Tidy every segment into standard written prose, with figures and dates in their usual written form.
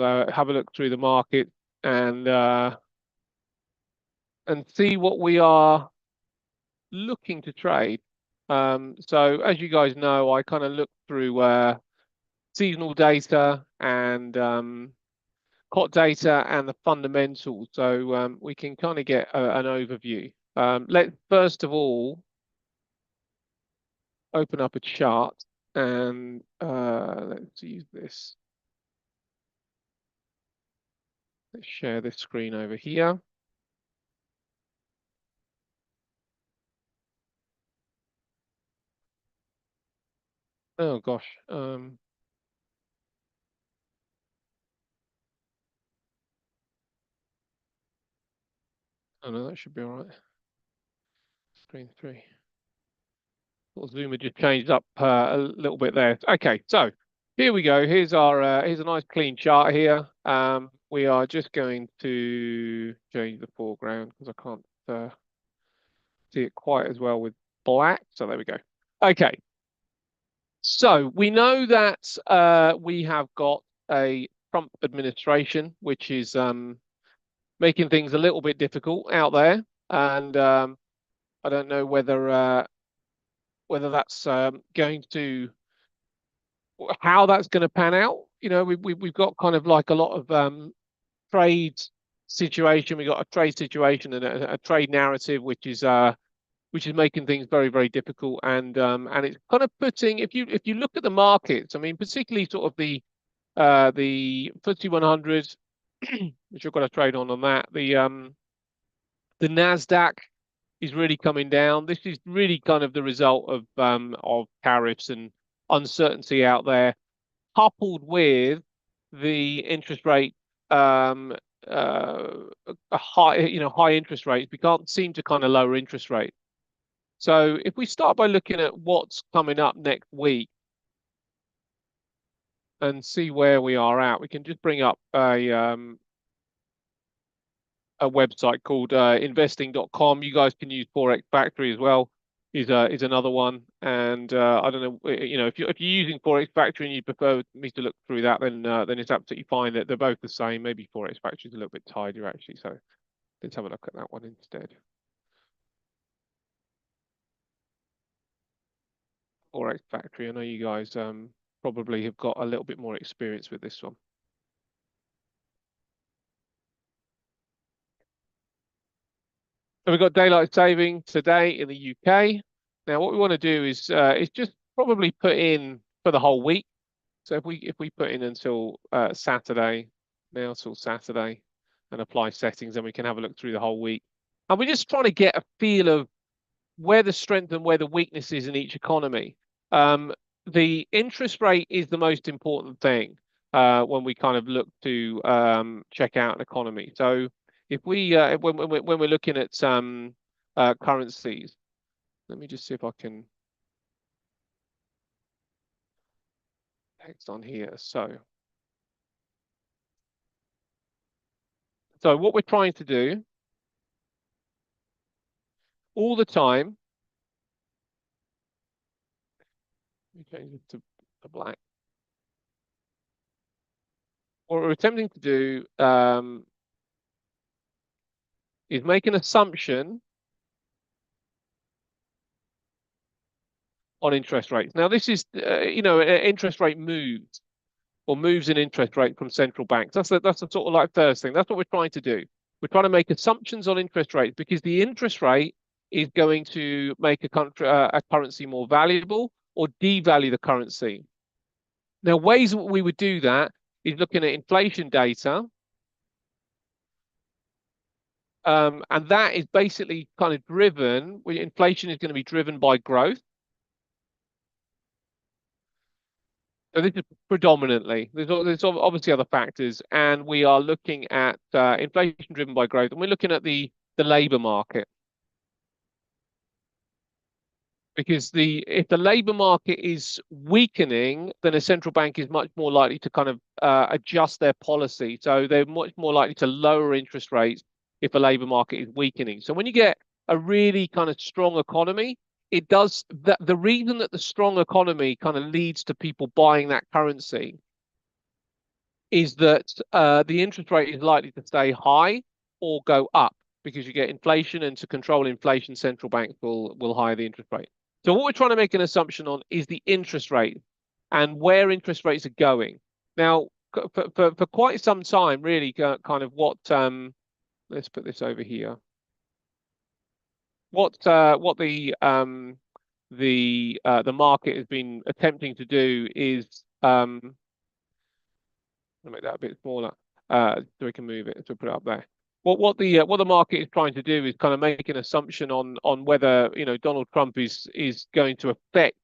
we'll have a look through the market and see what we are looking to trade. So as you guys know, I kind of look through seasonal data and hot data and the fundamentals, so we can kind of get an overview. Let's first of all open up a chart and let's use this. Let's share this screen over here. Oh gosh. Oh no, that should be all right. Screen 3. Well, Zoom had just changed up a little bit there. Okay, so here we go. Here's our here's a nice clean chart here. We are just going to change the foreground because I can't see it quite as well with black. So there we go. Okay. So we know that we have got a Trump administration, which is making things a little bit difficult out there, and I don't know whether that's going to how that's going to pan out. You know, we've got kind of like a lot of trade situation. We got a trade situation and a trade narrative, which is making things very, very difficult, and it's kind of putting, if you look at the markets, I mean, particularly sort of the FTSE 100, which I've got a trade on that, the Nasdaq is really coming down. This is really kind of the result of tariffs and uncertainty out there, coupled with the interest rate a high interest rates. We can't seem to kind of lower interest rates. So if we start by looking at what's coming up next week and see where we are at, we can just bring up a website called investing.com. You guys can use Forex Factory as well. Is another one, and I don't know, you know, if you're using Forex Factory and you prefer me to look through that, then it's absolutely fine. That they're both the same. Maybe Forex Factory is a little bit tidier actually. So let's have a look at that one instead. Forex Factory. I know you guys probably have got a little bit more experience with this one. So we've got daylight saving today in the UK. Now, what we want to do is just probably put in for the whole week. So if we put in until Saturday, now till Saturday, and apply settings, then we can have a look through the whole week. And we're just trying to get a feel of where the strength and where the weakness is in each economy. The interest rate is the most important thing when we kind of look to check out an economy. So if we when we're looking at currencies, let me just see if I can text on here. So what we're trying to do all the time, let me change it to black. What we're attempting to do is make an assumption on interest rates. Now, this is, you know, interest rate moves or moves in interest rate from central banks. That's the sort of like first thing. That's what we're trying to do. We're trying to make assumptions on interest rates because the interest rate is going to make a currency more valuable or devalue the currency. Now, ways we would do that is looking at inflation data. And that is basically kind of driven, inflation is going to be driven by growth. So this is predominantly, there's obviously other factors, and we are looking at inflation driven by growth, and we're looking at the labour market. Because if the labour market is weakening, then a central bank is much more likely to kind of adjust their policy. So they're much more likely to lower interest rates if the labour market is weakening. So when you get a really kind of strong economy, it does the reason that the strong economy kind of leads to people buying that currency is that the interest rate is likely to stay high or go up because you get inflation, and to control inflation, central banks will higher the interest rate. So what we're trying to make an assumption on is the interest rate and where interest rates are going. Now, for quite some time, really, kind of what let's put this over here. What the market has been attempting to do is I'll make that a bit smaller so we can move it, so put it up there. What the market is trying to do is kind of make an assumption on whether, you know, Donald Trump is going to affect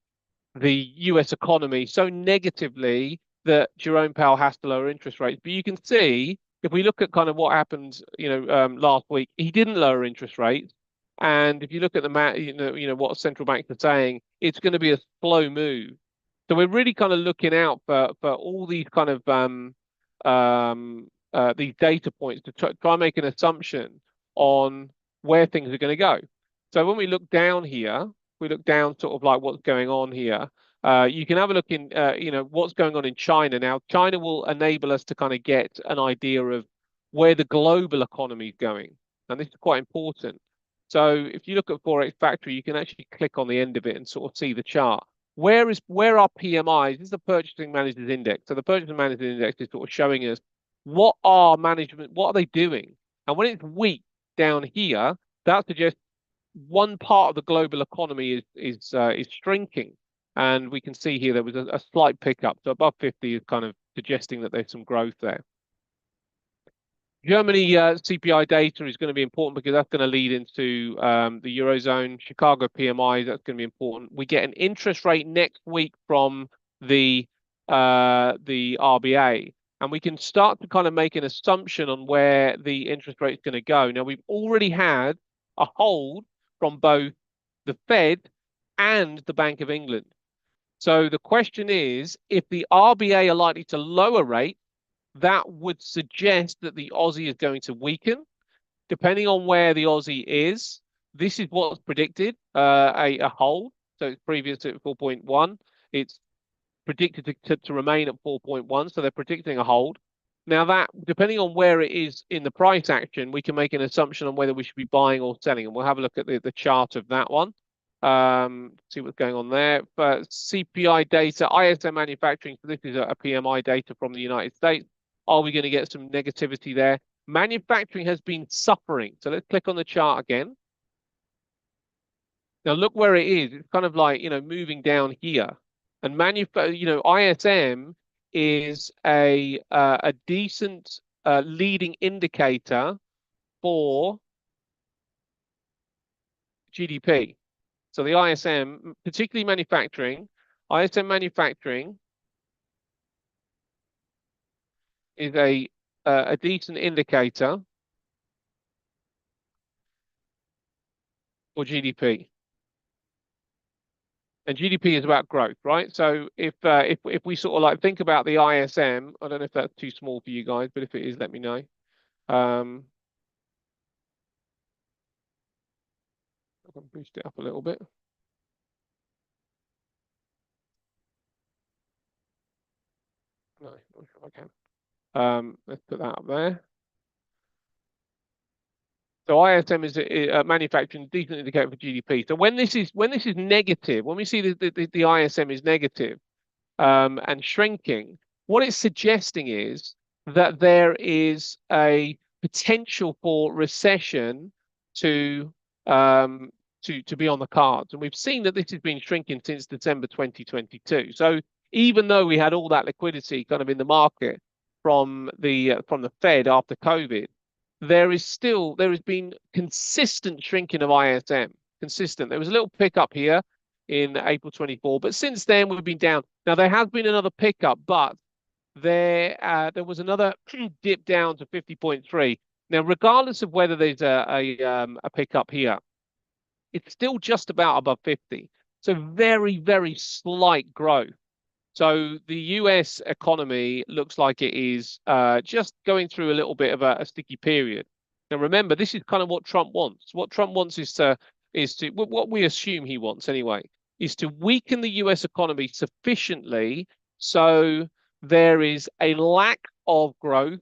the US economy so negatively that Jerome Powell has to lower interest rates. But you can see, if we look at kind of what happened, you know, last week, he didn't lower interest rates. And if you look at the you know what central banks are saying, it's going to be a slow move. So we're really kind of looking out for all these kind of these data points to try and make an assumption on where things are going to go. So when we look down here, we look down sort of like what's going on here. You can have a look in, you know, what's going on in China. Now, China will enable us to kind of get an idea of where the global economy is going. And this is quite important. So if you look at Forex Factory, you can actually click on the end of it and sort of see the chart. Where are PMIs? This is the Purchasing Managers Index. So the Purchasing Managers Index is sort of showing us what are they doing? And when it's weak down here, that suggests one part of the global economy is shrinking. And we can see here there was a slight pickup. So above 50 is kind of suggesting that there's some growth there. Germany CPI data is going to be important because that's going to lead into the Eurozone. Chicago PMI, that's going to be important. We get an interest rate next week from the RBA, and we can start to kind of make an assumption on where the interest rate is going to go. Now, we've already had a hold from both the Fed and the Bank of England. So the question is, if the RBA are likely to lower rates, that would suggest that the Aussie is going to weaken. Depending on where the Aussie is, this is what's predicted, a hold. So it's previous at 4.1. It's predicted to remain at 4.1. So they're predicting a hold. Now that, depending on where it is in the price action, we can make an assumption on whether we should be buying or selling. And we'll have a look at the chart of that one. See what's going on there. But CPI data, ISM manufacturing. So this is a PMI data from the United States. Are we going to get some negativity there? Manufacturing has been suffering. So let's click on the chart again. Now look where it is. It's kind of like, you know, moving down here. And you know, ISM is a decent leading indicator for GDP. So the ISM, particularly manufacturing, ISM manufacturing is a decent indicator for GDP. And GDP is about growth, right? So if we sort of like think about the ISM, I don't know if that's too small for you guys, but if it is, let me know. I can boost it up a little bit. No, not sure if I can. Let's put that up there. So ISM is a manufacturing decent indicator for GDP. So when this is negative, when we see the ISM is negative and shrinking, what it's suggesting is that there is a potential for recession to be on the cards. And we've seen that this has been shrinking since December 2022. So even though we had all that liquidity kind of in the market from the Fed after COVID, there has been consistent shrinking of ISM. Consistent. There was a little pickup here in April 24, but since then we've been down. Now there has been another pickup, but there was another dip down to 50.3. Now, regardless of whether there's a pickup here, it's still just about above 50. So very, very slight growth. So the US economy looks like it is just going through a little bit of a sticky period. Now, remember, this is kind of what Trump wants. What Trump wants is to what we assume he wants anyway, is to weaken the US economy sufficiently so there is a lack of growth,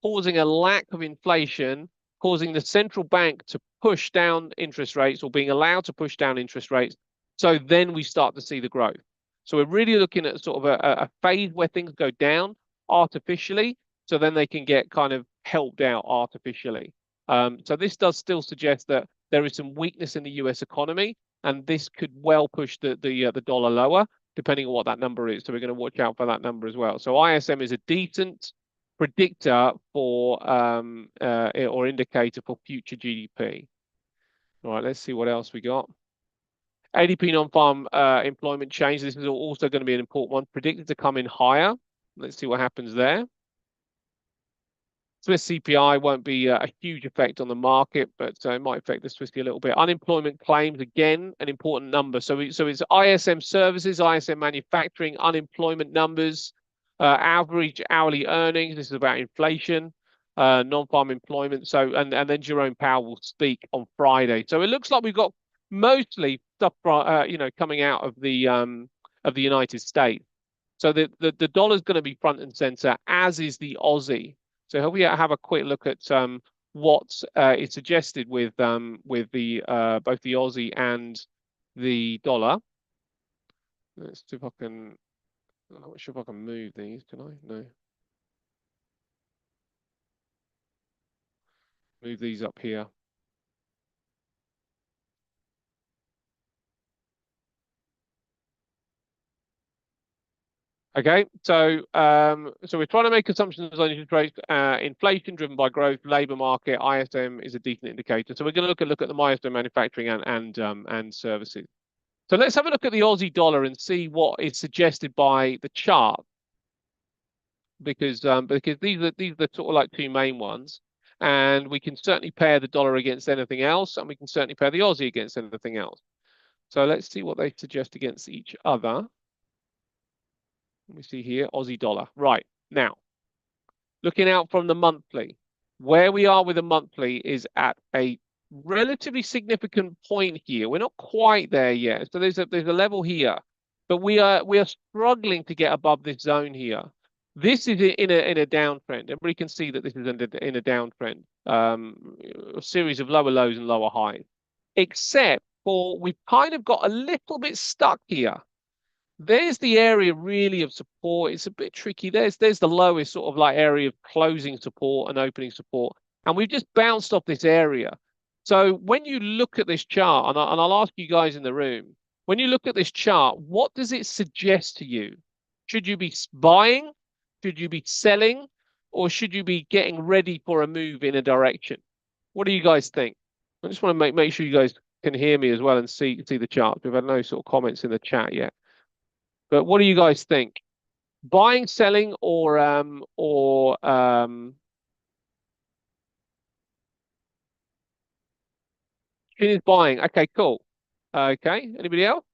causing a lack of inflation, causing the central bank to push down interest rates, or being allowed to push down interest rates. So then we start to see the growth. So we're really looking at sort of a phase where things go down artificially, so then they can get kind of helped out artificially. So this does still suggest that there is some weakness in the US economy, and this could well push the dollar lower, depending on what that number is. So we're going to watch out for that number as well. So ISM is a decent predictor for or indicator for future GDP. All right, let's see what else we got. ADP non-farm employment change. This is also going to be an important one. Predicted to come in higher. Let's see what happens there. Swiss CPI won't be a huge effect on the market, but it might affect the Swissy a little bit. Unemployment claims, again, an important number. So it's ISM services, ISM manufacturing, unemployment numbers, average hourly earnings. This is about inflation, non-farm employment. So and then Jerome Powell will speak on Friday. So it looks like we've got mostly stuff coming out of the United States. So the dollar's going to be front and center, as is the Aussie. So here we have a quick look at what is suggested with the both the Aussie and the dollar. Let's see if I can. I'm not sure if I can move these. Can I? No. Move these up here. Okay, so we're trying to make assumptions on interest rates, inflation driven by growth, labor market. ISM is a decent indicator. So we're going to look at the ISM manufacturing and services. So let's have a look at the Aussie dollar and see what is suggested by the chart, because these are sort of like two main ones, and we can certainly pair the dollar against anything else, and we can certainly pair the Aussie against anything else. So let's see what they suggest against each other. Let me see here, Aussie dollar. Right, now, looking out from the monthly, where we are with the monthly is at a relatively significant point here. We're not quite there yet. So there's a level here, but we are struggling to get above this zone here. This is in a downtrend. Everybody can see that this is in a downtrend. A series of lower lows and lower highs, except for we've kind of got a little bit stuck here. There's the area really of support. It's a bit tricky. There's the lowest sort of like area of closing support and opening support. And we've just bounced off this area. So when you look at this chart, and I'll ask you guys in the room, when you look at this chart, what does it suggest to you? Should you be buying? Should you be selling? Or should you be getting ready for a move in a direction? What do you guys think? I just want to make sure you guys can hear me as well and see the chart. We've had no sort of comments in the chat yet. But what do you guys think? Buying, selling, or Chin is buying. Okay, cool. Okay, anybody else?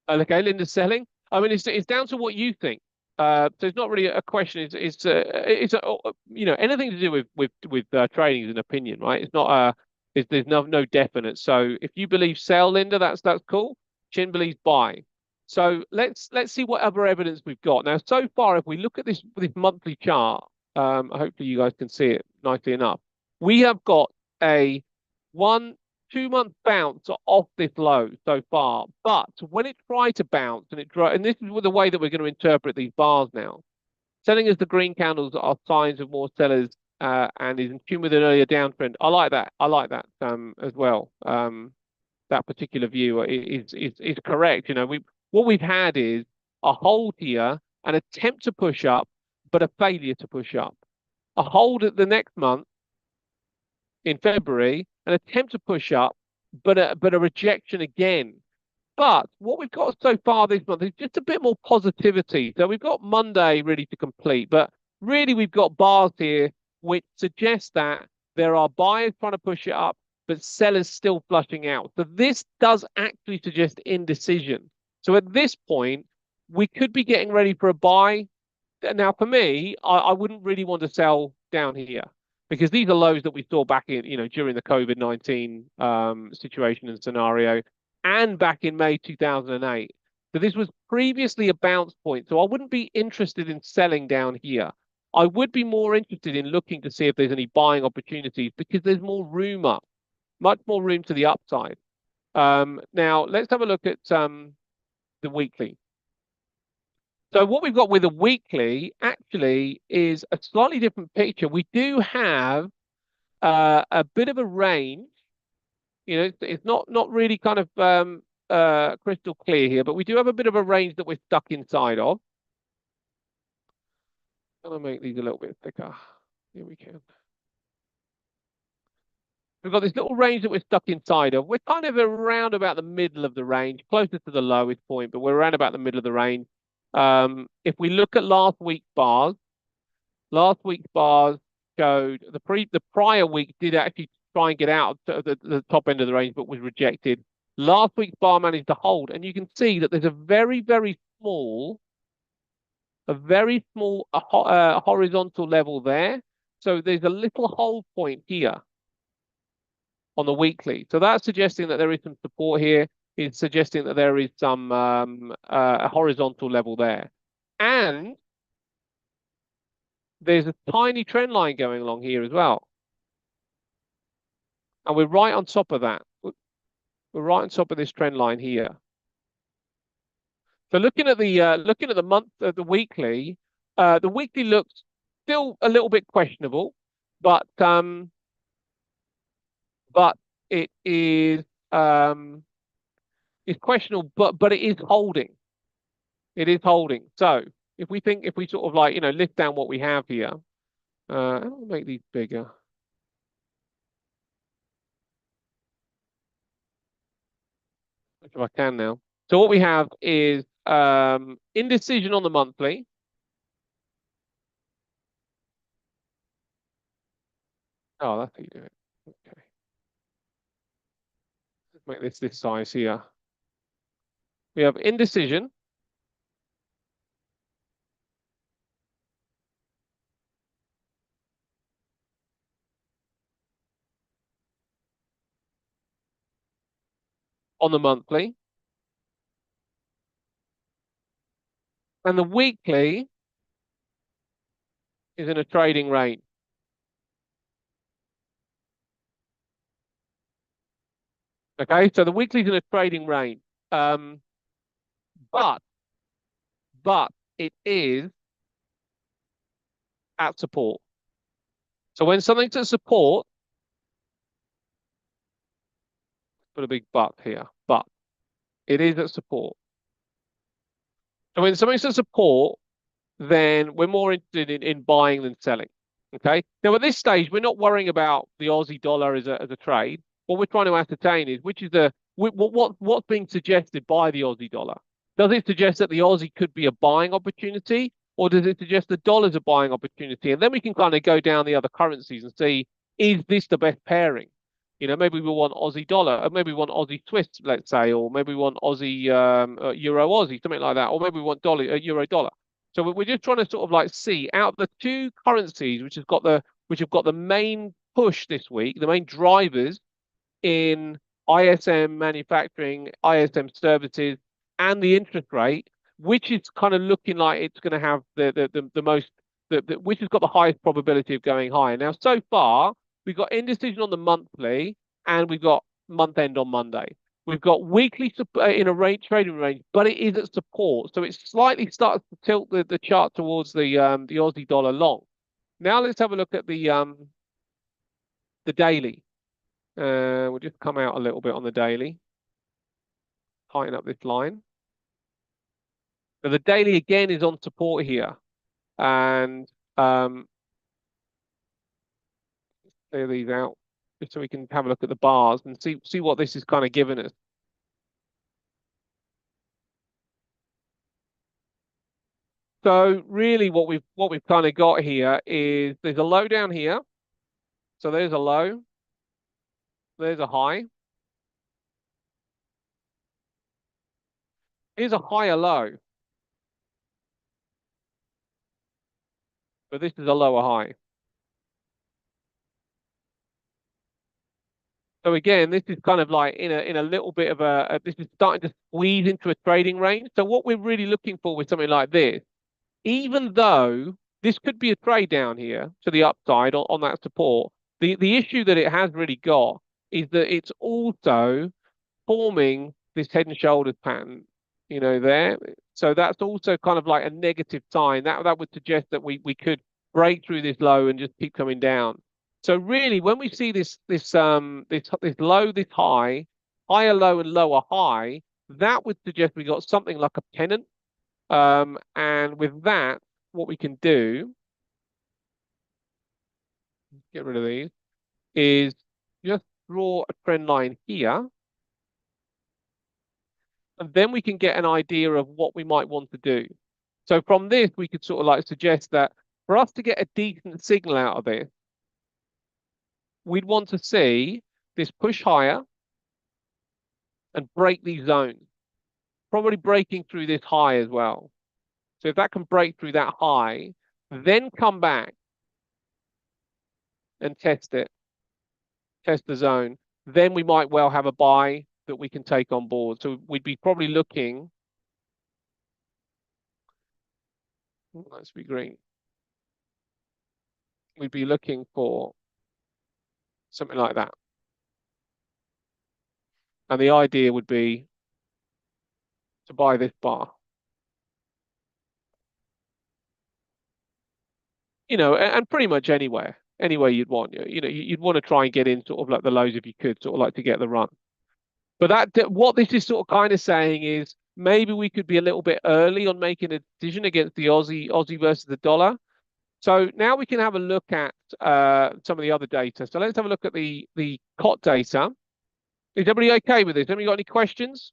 Okay, Linda's selling. I mean, it's down to what you think. So it's not really a question. It's anything to do with trading is an opinion, right? It's not there's no definite. So if you believe sell, Linda, that's cool. Chin believes buy. So let's see what other evidence we've got. Now, so far, if we look at this monthly chart, hopefully you guys can see it nicely enough. We have got a 1-2 month bounce off this low so far, but when it tried to bounce and this is the way that we're going to interpret these bars now. Selling as the green candles are signs of more sellers and is in tune with an earlier downtrend. I like that. As well. That particular view is correct. You know, what we've had is a hold here, an attempt to push up, but a failure to push up. A hold at the next month in February, an attempt to push up, but a rejection again. But what we've got so far this month is just a bit more positivity. So we've got Monday really to complete, but really we've got bars here which suggest that there are buyers trying to push it up, but sellers still flushing out. So this does actually suggest indecision. So at this point, we could be getting ready for a buy. Now, for me, I wouldn't really want to sell down here because these are lows that we saw back in, during the COVID-19 situation and scenario, and back in May 2008. So this was previously a bounce point. So I wouldn't be interested in selling down here. I would be more interested in looking to see if there's any buying opportunities because there's more room up, much more room to the upside. Now let's have a look at the weekly. So what we've got with the weekly actually is a slightly different picture. We do have a bit of a range. You know, it's not really kind of crystal clear here, but we do have a bit of a range that we're stuck inside of. I'm gonna make these a little bit thicker. Here we can. We've got this little range that we're stuck inside of. We're kind of around about the middle of the range, closer to the lowest point, but we're around about the middle of the range. If we look at last week's bars showed the prior week did actually try and get out of the top end of the range, but was rejected. Last week's bar managed to hold, and you can see that there's a very small horizontal level there. So there's a little hold point here on the weekly. So that's suggesting that there is some support here. It's suggesting that there is some a horizontal level there. And there's a tiny trend line going along here as well. And we're right on top of that. We're right on top of this trend line here. So looking at the month, the weekly looks still a little bit questionable, but it is it's questionable, but it is holding. It is holding. So if we sort of like, you know, lift down what we have here, I'll make these bigger. If I can now. So what we have is indecision on the monthly. Oh, that's how you do it. Okay. Let's make this size here. We have indecision. On the monthly. And the weekly is in a trading range. Okay, so the weekly's in a trading range. Um, but it is at support. So when something's at support, put a big but here, but it is at support. So when something's at support, then we're more interested in buying than selling. Okay. Now at this stage, we're not worrying about the Aussie dollar as a trade. What we're trying to ascertain is which is what's being suggested by the Aussie dollar. Does it suggest that the Aussie could be a buying opportunity, or does it suggest the dollar's a buying opportunity? And then we can kind of go down the other currencies and see, is this the best pairing? You know, maybe we want Aussie dollar, or maybe we want Aussie Swiss, let's say, or maybe we want Aussie Euro Aussie, something like that, or maybe we want dollar Euro dollar. So we're just trying to sort of like see out of the two currencies which have got the main push this week, the main drivers in ISM manufacturing, ISM services, and the interest rate, which is kind of looking like it's going to have the most which has got the highest probability of going higher. Now, so far, we've got indecision on the monthly, and we've got month end on Monday. We've got weekly in a trading range, but it is at support, so it slightly starts to tilt the chart towards the Aussie dollar long. Now let's have a look at the daily. We'll just come out a little bit on the daily, tighten up this line. So the daily again is on support here, and clear these out just so we can have a look at the bars and see what this is kind of giving us. So really what we've kind of got here is there's a low down here. So there's a low, there's a high. Here's a higher low, but this is a lower high. So again, this is kind of like in a little bit of this is starting to squeeze into a trading range. So what we're really looking for with something like this, even though this could be a trade down here to the upside on that support, the issue that it has really got is that it's also forming this head and shoulders pattern, there. So that's also kind of like a negative sign. That would suggest that we could break through this low and just keep coming down. So really, when we see this low, this high, higher low and lower high, that would suggest we got something like a pennant. And with that, what we can do, get rid of these, is just draw a trend line here. And then we can get an idea of what we might want to do. So from this, we could sort of like suggest that for us to get a decent signal out of this, we'd want to see this push higher and break these zones, probably breaking through this high as well. So if that can break through that high, then come back and test it, test the zone, then we might well have a buy that we can take on board. So we'd be probably looking, let's be green. We'd be looking for something like that. And the idea would be to buy this bar. And pretty much anywhere you'd want. You'd want to try and get in sort of like the lows if you could, sort of like to get the run. But what this is sort of kind of saying is maybe we could be a little bit early on making a decision against the Aussie versus the dollar. So now we can have a look at some of the other data. So let's have a look at the COT data. Is everybody okay with this? Anybody got any questions?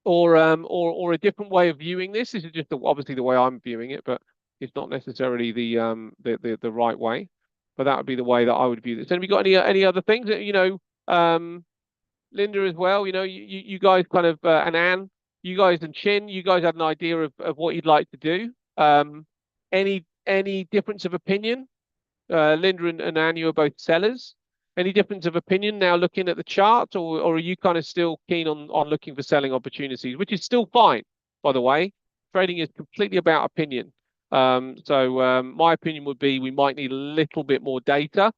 Or a different way of viewing this? This is just obviously the way I'm viewing it, but it's not necessarily the right way. But that would be the way that I would view this. Have you got any other things that Linda as well? You guys kind of and Anne, you guys and Chin, you guys had an idea of what you'd like to do. Any difference of opinion? Linda and Anne, you are both sellers. Any difference of opinion now looking at the chart, or are you kind of still keen on looking for selling opportunities, which is still fine, by the way. Trading is completely about opinion. So my opinion would be we might need a little bit more data.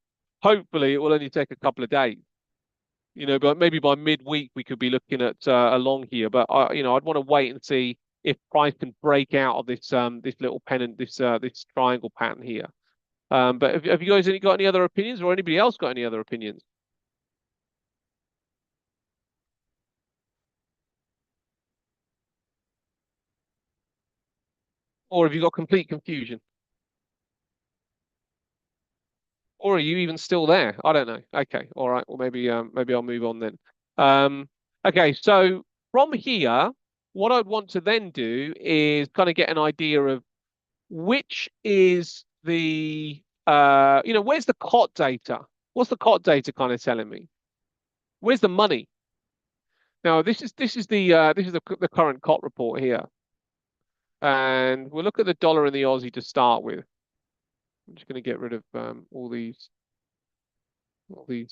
Hopefully, it will only take a couple of days. But maybe by midweek we could be looking at a long here. But I'd want to wait and see if price can break out of this little pennant, this triangle pattern here. But have you guys got any other opinions, or anybody else got any other opinions? Or have you got complete confusion? Or are you even still there? I don't know. Okay, all right. Well, maybe I'll move on then. Okay, so from here, what I'd want to then do is kind of get an idea of which is where's the COT data? What's the COT data kind of telling me? Where's the money? Now, this is the current COT report here. And we'll look at the dollar and the Aussie to start with. I'm just going to get rid of all these.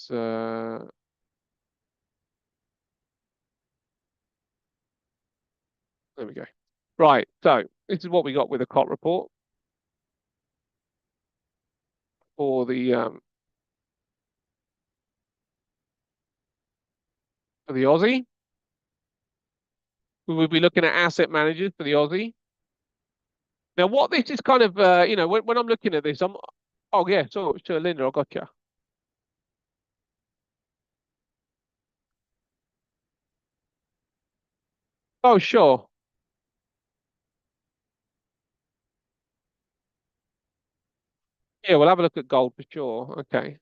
There we go. Right. So this is what we got with the COT report for the Aussie. We will be looking at asset managers for the Aussie. Now, what this is kind of, when I'm looking at this, oh yeah, so Linda, I got you. Oh, sure. Yeah, we'll have a look at gold for sure. Okay.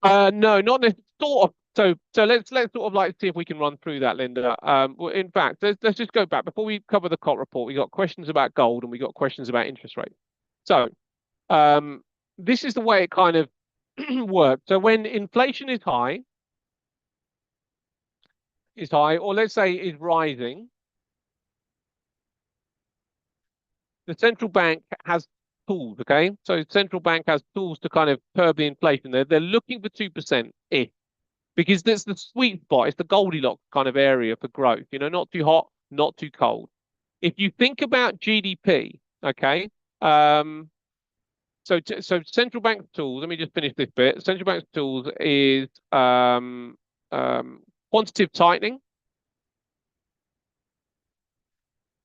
No, not necessarily. Sort of. So let's sort of like see if we can run through that, Linda. Well, in fact, let's just go back before we cover the COT report. We got questions about gold and we got questions about interest rates. So, this is the way it kind of works. So when inflation is high, or let's say is rising, the central bank has tools, okay? So central bank has tools to kind of curb the inflation. They're looking for 2% ish because that's the sweet spot. It's the Goldilocks kind of area for growth. You know, not too hot, not too cold. If you think about GDP, okay, so central bank tools. Let me just finish this bit. Central bank tools is quantitative tightening,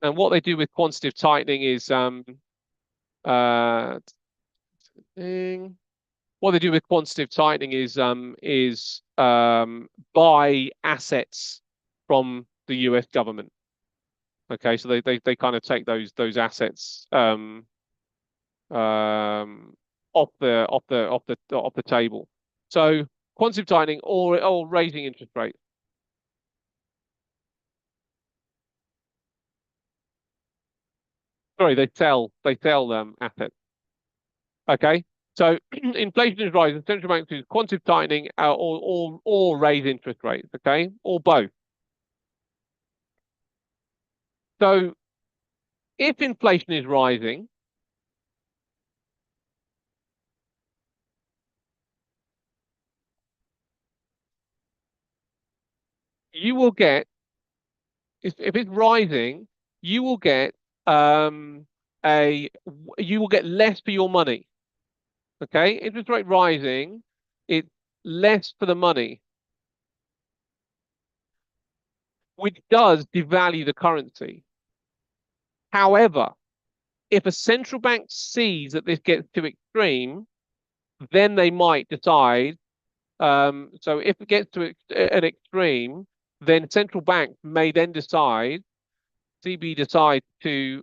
and what they do with quantitative tightening is uh, what they do with quantitative tightening is buy assets from the US government. Okay, so they kind of take those assets off the table. So quantitative tightening or raising interest rates. Sorry, they sell assets. Okay, so inflation is rising. Central banks do quantitative tightening or raise interest rates. Okay, or both. So if inflation is rising, you will get if it's rising, you will get um a you will get less for your money. Okay, interest rate rising, it's less for the money, which does devalue the currency. However, if a central bank sees that this gets too extreme, then they might decide. So if it gets to an extreme, then central bank may then decide, CB decide to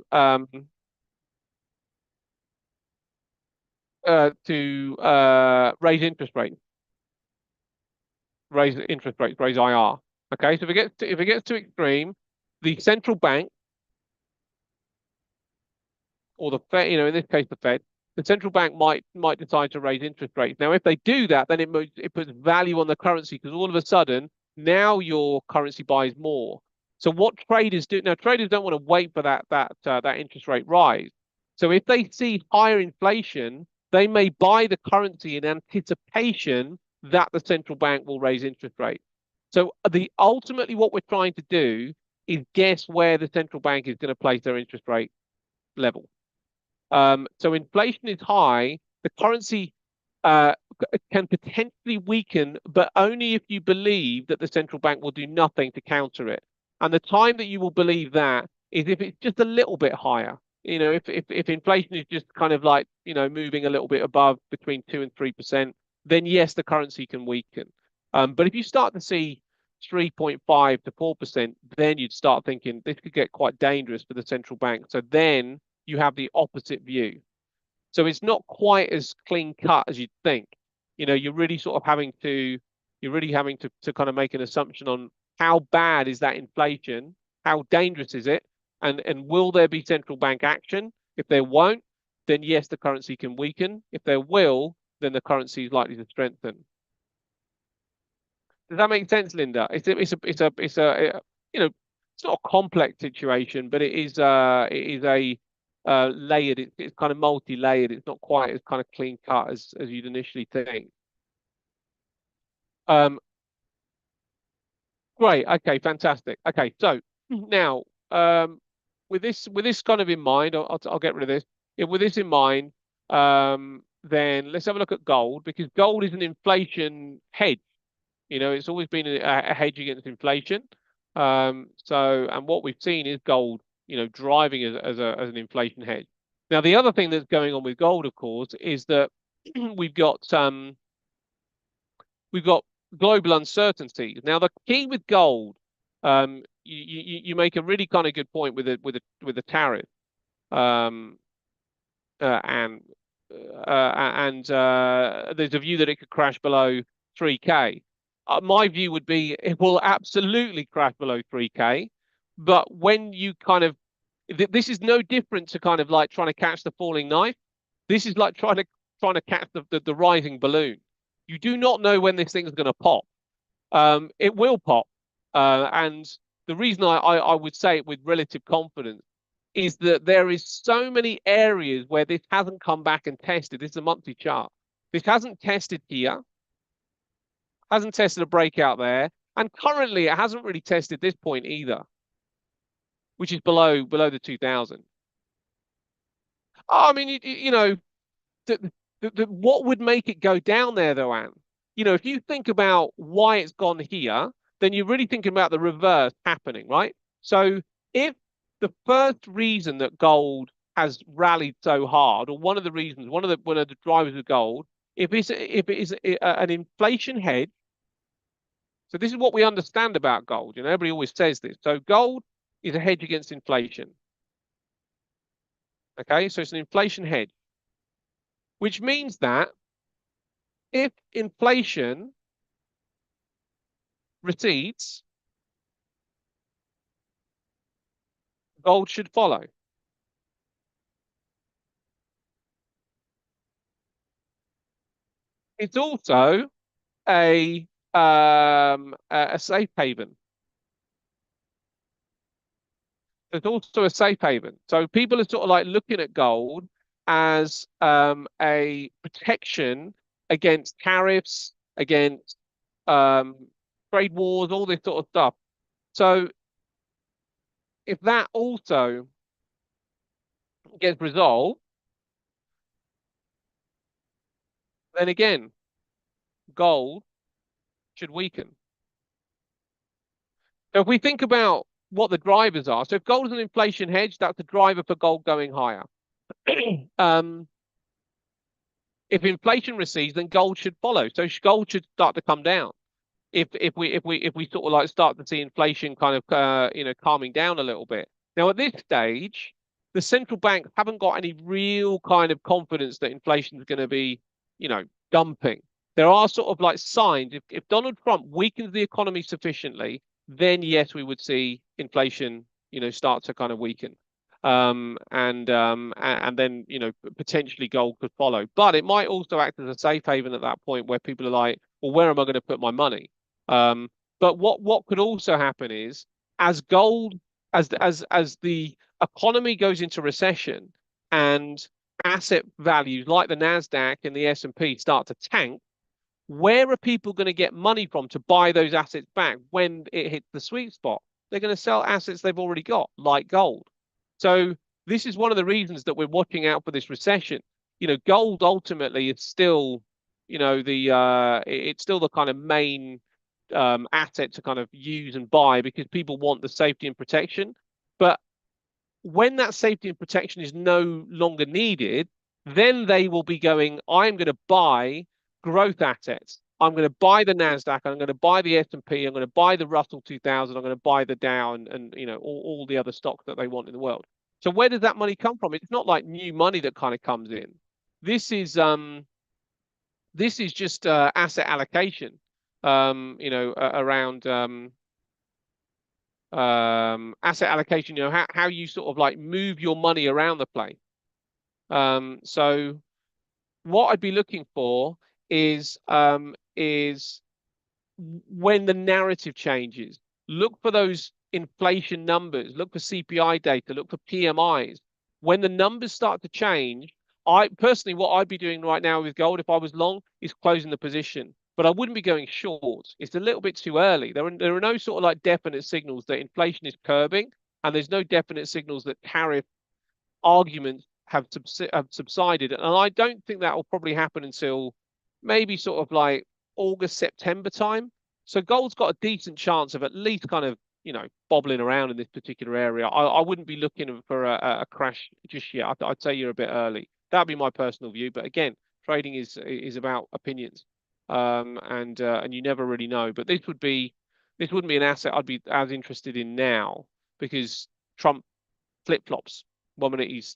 raise interest rates, raise IR. Okay, so if it gets too extreme, the central bank or the Fed, you know, in this case the Fed, the central bank might decide to raise interest rates. Now, if they do that, then it puts value on the currency because all of a sudden now your currency buys more. So what traders do now, traders don't want to wait for that interest rate rise. So if they see higher inflation, they may buy the currency in anticipation that the central bank will raise interest rates. So the ultimately what we're trying to do is guess where the central bank is going to place their interest rate level. So inflation is high. The currency can potentially weaken, but only if you believe that the central bank will do nothing to counter it. And the time that you will believe that is if it's just a little bit higher. You know, if inflation is just kind of like, you know, moving a little bit above between 2 and 3%, then yes, the currency can weaken. But if you start to see 3.5 to 4%, then you'd start thinking this could get quite dangerous for the central bank. So then you have the opposite view. So it's not quite as clean cut as you'd think. You know, you're really having to kind of make an assumption on how bad is that inflation, how dangerous is it, and will there be central bank action? If there won't, then yes, the currency can weaken. If there will, then the currency is likely to strengthen. Does that make sense, Linda? You know, it's not a complex situation, but it is a layered. It's kind of multi-layered. It's not quite as kind of clean cut as you'd initially think. Um, great. Okay, fantastic. Okay, so now with this kind of in mind, I'll get rid of this. Yeah, with this in mind, then let's have a look at gold because gold is an inflation hedge. You know, it's always been a hedge against inflation. And what we've seen is gold, you know, driving as an inflation hedge. Now, the other thing that's going on with gold, of course, is that we've got we've got global uncertainty. Now, the key with gold, you make a really kind of good point with the tariff, um, and there's a view that it could crash below 3K. My view would be it will absolutely crash below 3K. But when you kind of, this is no different to kind of like trying to catch the falling knife. This is like trying to catch the rising balloon. You do not know when this thing is going to pop. It will pop. And the reason I would say it with relative confidence is that there is so many areas where this hasn't come back and tested. This is a monthly chart. This hasn't tested here, hasn't tested a breakout there, and currently it hasn't really tested this point either, which is below the 2000. Oh, I mean, you know, what would make it go down there though, Anne? You know, if you think about why it's gone here, then you're really thinking about the reverse happening, right? So if the first reason that gold has rallied so hard, or one of the reasons, one of the drivers of gold, if it is an inflation hedge, so this is what we understand about gold. You know, everybody always says this. So gold is a hedge against inflation. Okay, so it's an inflation hedge, which means that if inflation recedes, gold should follow. It's also a safe haven. It's also a safe haven. So people are sort of like looking at gold as a protection against tariffs, against um, trade wars, all this sort of stuff. So if that also gets resolved, then again, gold should weaken. So if we think about what the drivers are, so if gold is an inflation hedge, that's the driver for gold going higher. If inflation recedes, then gold should follow. So gold should start to come down. If we sort of like start to see inflation kind of calming down a little bit. Now at this stage, the central banks haven't got any real kind of confidence that inflation is going to be, dumping. There are sort of like signs. If Donald Trump weakens the economy sufficiently, then yes, we would see inflation, start to kind of weaken. And then potentially gold could follow, but it might also act as a safe haven at that point where people are like, well, where am I going to put my money? But what could also happen is as gold as the economy goes into recession and asset values like the Nasdaq and the S&P start to tank, where are people going to get money from to buy those assets back when it hits the sweet spot? They're going to sell assets they've already got, like gold. So this is one of the reasons that we're watching out for this recession. Gold ultimately is still, it's still the kind of main asset to kind of use and buy because people want the safety and protection. But when that safety and protection is no longer needed, then they will be going, I'm going to buy growth assets. I'm going to buy the Nasdaq. I'm going to buy the S&P. I'm going to buy the Russell 2000. I'm going to buy the Dow and all the other stocks that they want in the world. So where does that money come from? It's not like new money that kind of comes in. This is just asset allocation. Around asset allocation. How you sort of like move your money around the place. So what I'd be looking for is when the narrative changes, look for those inflation numbers, look for CPI data, look for PMIs. When the numbers start to change, I personally, what I'd be doing right now with gold, if I was long, is closing the position. But I wouldn't be going short. It's a little bit too early. There are no sort of like definite signals that inflation is curbing, and there's no definite signals that tariff arguments have subsided. And I don't think that will probably happen until maybe sort of like August, September time. So gold's got a decent chance of at least kind of, bobbling around in this particular area. I wouldn't be looking for a crash just yet. I'd say you're a bit early. That'd be my personal view. But again, trading is about opinions. And you never really know. But this wouldn't be an asset I'd be as interested in now because Trump flip-flops. One minute he's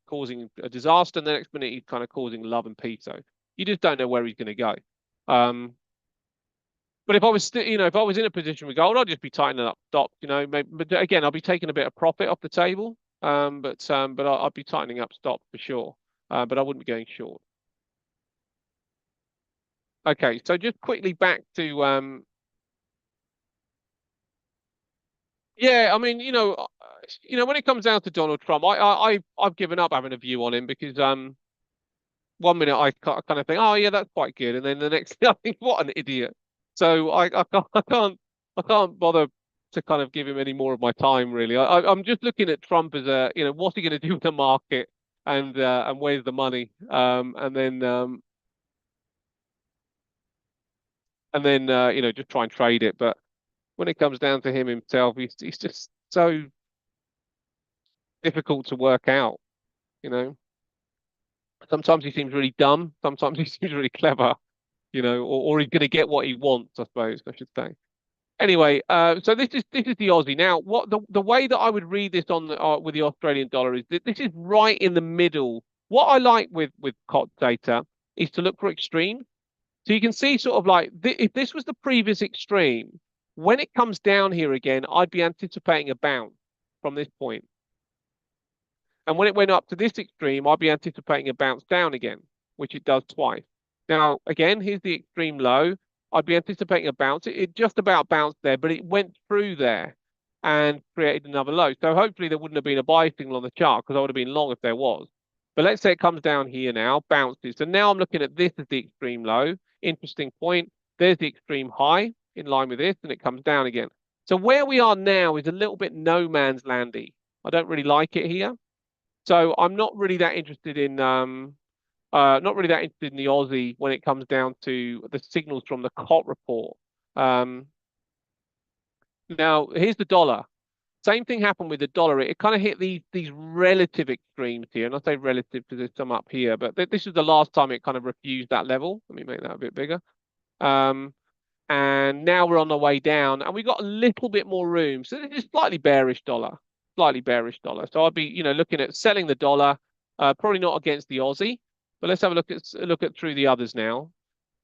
causing a disaster, and the next minute he's kind of causing love and peace. So you just don't know where he's going to go. But if I was if I was in a position with gold, I'd just be tightening up stops. Maybe, but again, I'll be taking a bit of profit off the table. But I'd be tightening up stops for sure. But I wouldn't be going short. Okay, so just quickly back to yeah, I mean, when it comes down to Donald Trump, I've given up having a view on him because one minute I kind of think, oh yeah, that's quite good, and then the next thing I think, what an idiot. So I can't bother to kind of give him any more of my time really. I'm just looking at Trump as what's he going to do with the market and where's the money, and then just try and trade it. But when it comes down to him himself, he's just so difficult to work out. You know, sometimes he seems really dumb, sometimes he seems really clever. Or he's going to get what he wants, I suppose I should say. Anyway, so this is the Aussie. Now, what the way that I would read this on with the Australian dollar is that this is right in the middle. What I like with COT data is to look for extreme. So you can see sort of like if this was the previous extreme, when it comes down here again, I'd be anticipating a bounce from this point. And when it went up to this extreme, I'd be anticipating a bounce down again, which it does twice. Now, again, here's the extreme low. I'd be anticipating a bounce. It just about bounced there, but it went through there and created another low. So hopefully there wouldn't have been a buy signal on the chart because I would have been long if there was. But let's say it comes down here now, bounces. So now I'm looking at this as the extreme low. Interesting point. There's the extreme high in line with this, and it comes down again. So where we are now is a little bit no man's landy. I don't really like it here. So I'm not really that interested in the Aussie when it comes down to the signals from the COT report. Now here's the dollar. Same thing happened with the dollar. It kind of hit these relative extremes here, and I say relative because there's some up here, but this is the last time it kind of refused that level. Let me make that a bit bigger. And now we're on the way down, and we got a little bit more room. So this is slightly bearish dollar. So I'd be looking at selling the dollar, probably not against the Aussie. But let's have a look at through the others now.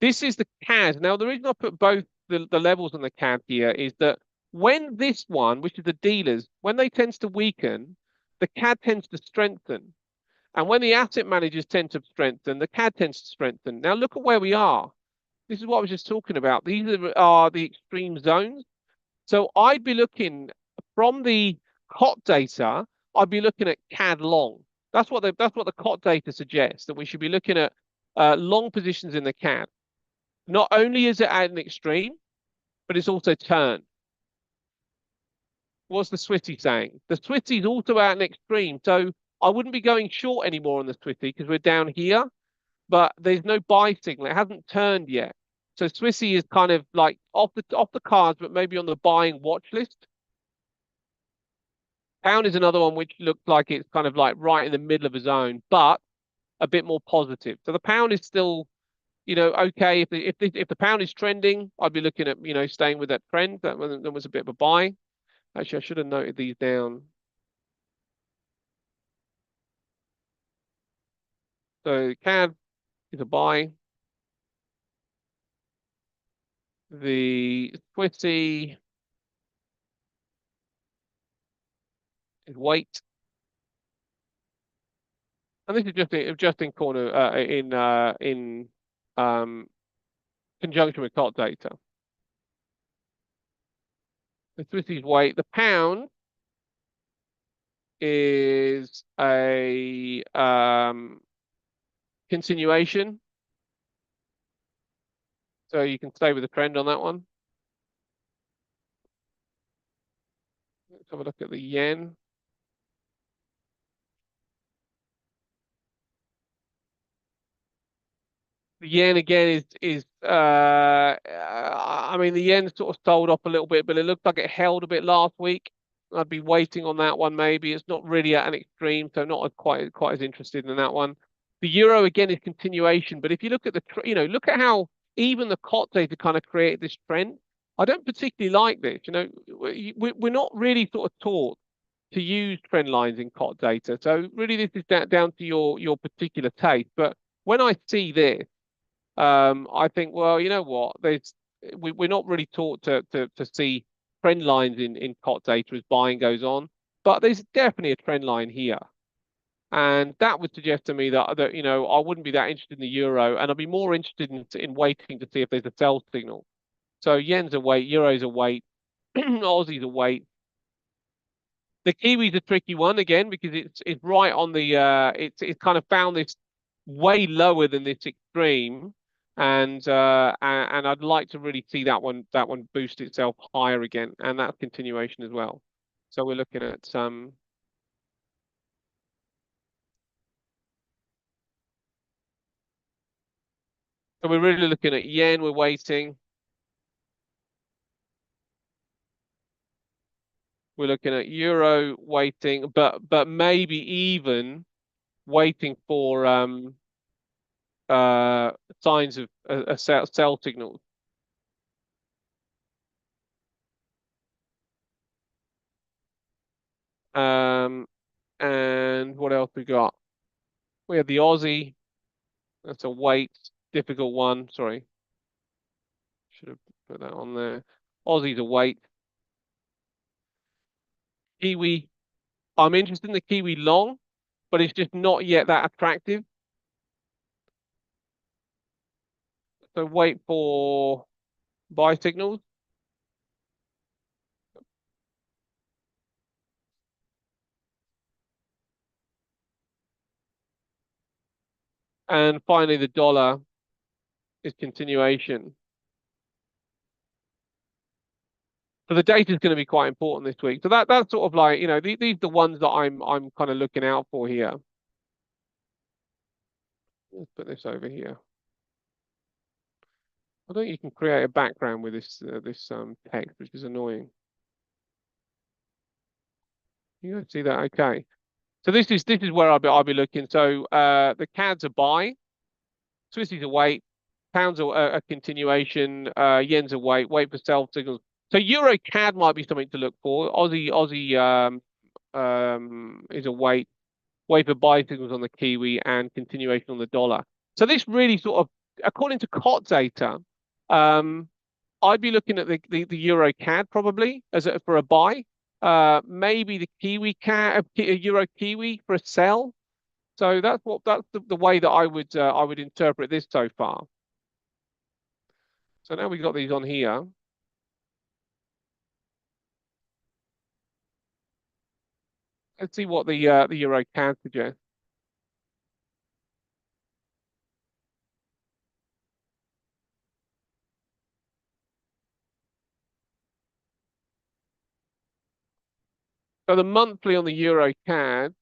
This is the CAD. Now, the reason I put both the levels on the CAD here is that when this one, which is the dealers, when they tends to weaken, the CAD tends to strengthen. And when the asset managers tend to strengthen, the CAD tends to strengthen. Now, look at where we are. This is what I was just talking about. These are the extreme zones. So I'd be looking from the COT data, I'd be looking at CAD long. That's what the COT data suggests, that we should be looking at long positions in the CAD. Not only is it at an extreme, but it's also turned. What's the Swifty saying? The Swifty is also at an extreme. So I wouldn't be going short anymore on the Swifty because we're down here, but there's no buy signal. It hasn't turned yet. So Swifty is kind of like off the cards, but maybe on the buying watch list. Pound is another one which looks like it's kind of like right in the middle of a zone, but a bit more positive. So the pound is still, okay. If the pound is trending, I'd be looking at staying with that trend. That was a bit of a buy. Actually, I should have noted these down. So CAD is a buy. The Swifty is wait. And this is just in corner in conjunction with COT data. The Swifty's wait. The pound is a continuation. So you can stay with the trend on that one. Let's have a look at the yen. The yen again I mean, the yen sort of sold off a little bit, but it looked like it held a bit last week. I'd be waiting on that one maybe. It's not really at an extreme, so not quite as interested in that one. The euro again is continuation, but if you look at look at how even the COT data kind of created this trend. I don't particularly like this. We're not really sort of taught to use trend lines in COT data, so really this is down to your particular taste. But when I see this, I think, well, you know what? We're not really taught to see trend lines in COT data as buying goes on, but there's definitely a trend line here, and that would suggest to me that I wouldn't be that interested in the euro, and I'd be more interested in waiting to see if there's a sell signal. So yen's a wait, euro's a wait, Aussie's a wait. The Kiwi's a tricky one again because it's right on the it's kind of found this way lower than this extreme, and I'd like to really see that one boost itself higher again, and that's continuation as well. So we're looking at so we're really looking at yen. We're waiting. We're looking at euro waiting, but maybe even waiting for uh signs of a sell signal. Um, and what else we got? We have the Aussie. That's a wait, difficult one. Sorry, should have put that on there. Aussie's a wait. Kiwi. I'm interested in the Kiwi long, but it's just not yet that attractive. So wait for buy signals. And finally, the dollar is continuation. So the data is going to be quite important this week. So that's sort of like, these are the ones that I'm kind of looking out for here. Let's put this over here. I don't think you can create a background with this text, which is annoying. You don't see that? Okay. So this is where I'll be looking. So the CAD's a buy, Swissie's a wait, pounds a continuation, yen's a wait for sell signals. So Euro CAD might be something to look for. Aussie is a wait for buy signals on the Kiwi and continuation on the dollar. So this really sort of, according to COT data, um, I'd be looking at the Euro CAD probably for a buy. Maybe the Kiwi CAD, Euro Kiwi for a sell. So that's the way that I would interpret this so far. So now we've got these on here. Let's see what the Euro CAD suggests. So the monthly on the Euro CAD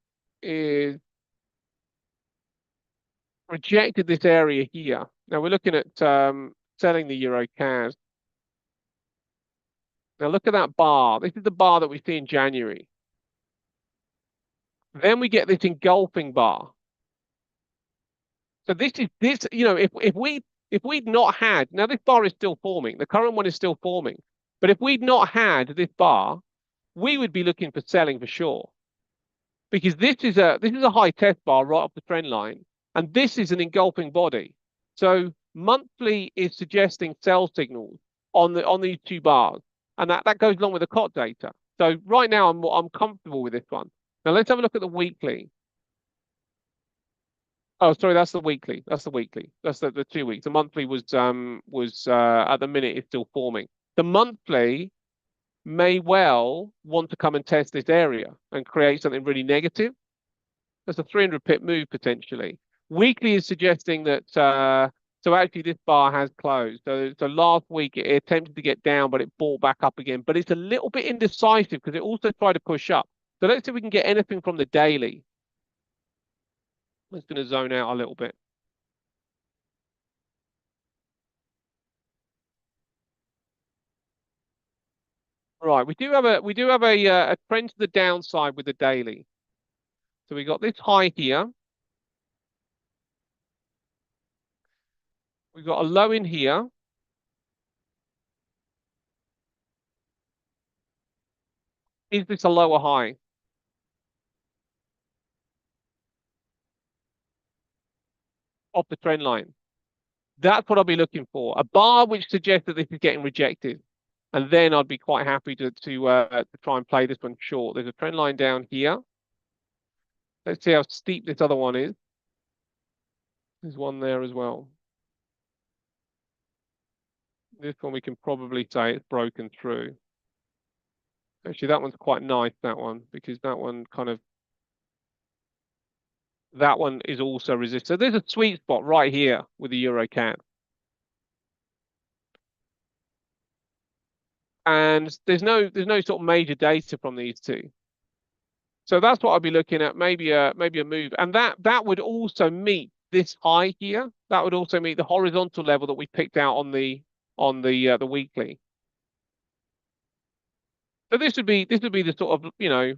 is rejected this area here. Now we're looking at selling the Euro CAD. Now look at that bar. This is the bar that we see in January. Then we get this engulfing bar. So if we'd not had, now this bar is still forming, the current one is still forming, but if we'd not had this bar, we would be looking for selling for sure. Because this is a high test bar right off the trend line, and this is an engulfing body. So monthly is suggesting sell signals on these two bars, and that goes along with the COT data. So right now I'm comfortable with this one. Now let's have a look at the weekly. Oh, sorry, that's the weekly. That's the weekly. That's the 2 weeks. The monthly was at the minute it's still forming. The monthly may well want to come and test this area and create something really negative. That's a 300 pip move potentially. Weekly is suggesting that so actually this bar has closed. So last week it attempted to get down, but it bought back up again. But it's a little bit indecisive because it also tried to push up. So let's see if we can get anything from the daily. I'm just going to zone out a little bit. Right, we do have a trend to the downside with the daily. So we got this high here. We've got a low in here. Is this a lower high off the trend line? That's what I'll be looking for. A bar which suggests that this is getting rejected. And then I'd be quite happy to try and play this one short. There's a trend line down here. Let's see how steep this other one is. There's one there as well. This one we can probably say it's broken through. Actually, that one's quite nice, that one, because that one that one is also resist. So there's a sweet spot right here with the Euro CAD. And there's no sort of major data from these two. So that's what I'd be looking at, maybe a move. And that would also meet this high here. That would also meet the horizontal level that we picked out on the weekly. So this would be the sort of,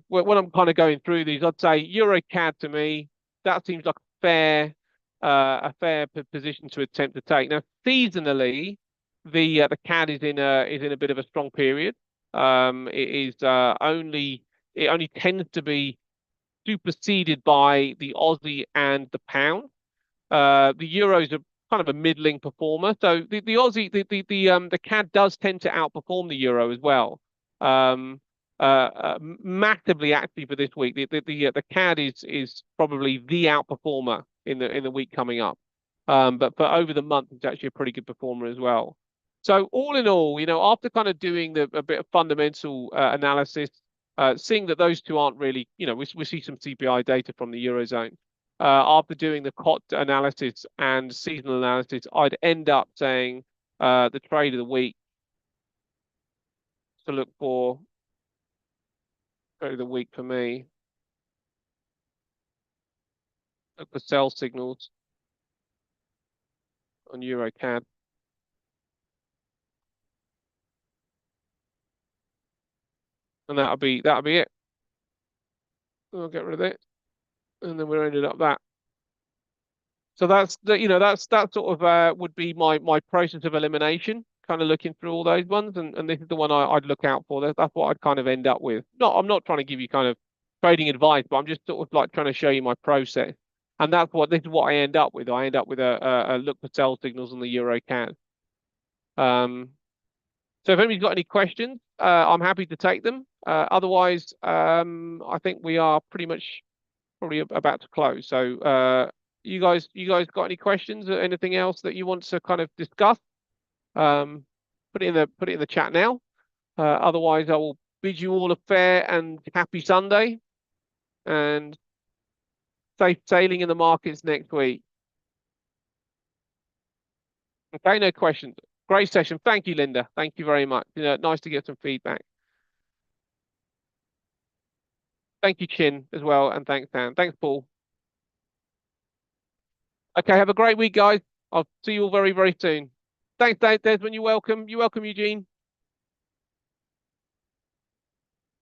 when I'm kind of going through these, I'd say Euro CAD to me, that seems like a fair position to attempt to take. Now, seasonally, the CAD is in a bit of a strong period. It is it only tends to be superseded by the Aussie and the pound. The Euros are kind of a middling performer. So the Aussie, the CAD does tend to outperform the Euro as well. Um, Massively actually for this week. The CAD is probably the outperformer in the week coming up. But for over the month, it's actually a pretty good performer as well. So all in all, after kind of doing a bit of fundamental analysis, seeing that those two aren't really, we see some CPI data from the Eurozone after doing the COT analysis and seasonal analysis, I'd end up saying the trade of the week to look for trade of the week for me. Look for sell signals on EuroCAD. And that'll be it. I'll get rid of it. And then we're ended up that. So that's that sort of would be my process of elimination, kind of looking through all those ones, and this is the one I'd look out for. That's what I'd kind of end up with. I'm not trying to give you kind of trading advice, but I'm just sort of like trying to show you my process. And this is what I end up with. I end up with a look for sell signals on the Euro CAD. So if anybody's got any questions, I'm happy to take them. Otherwise, I think we are pretty much probably about to close. So you guys got any questions or anything else that you want to kind of discuss? Put it in the chat now. Otherwise, I will bid you all a fair and happy Sunday and safe sailing in the markets next week. Okay, no questions. Great session. Thank you, Linda. Thank you very much. Nice to get some feedback. Thank you, Chin, as well, and thanks, Dan. Thanks, Paul. Okay, have a great week, guys. I'll see you all very, very soon. Thanks, Desmond. You're welcome. You're welcome, Eugene.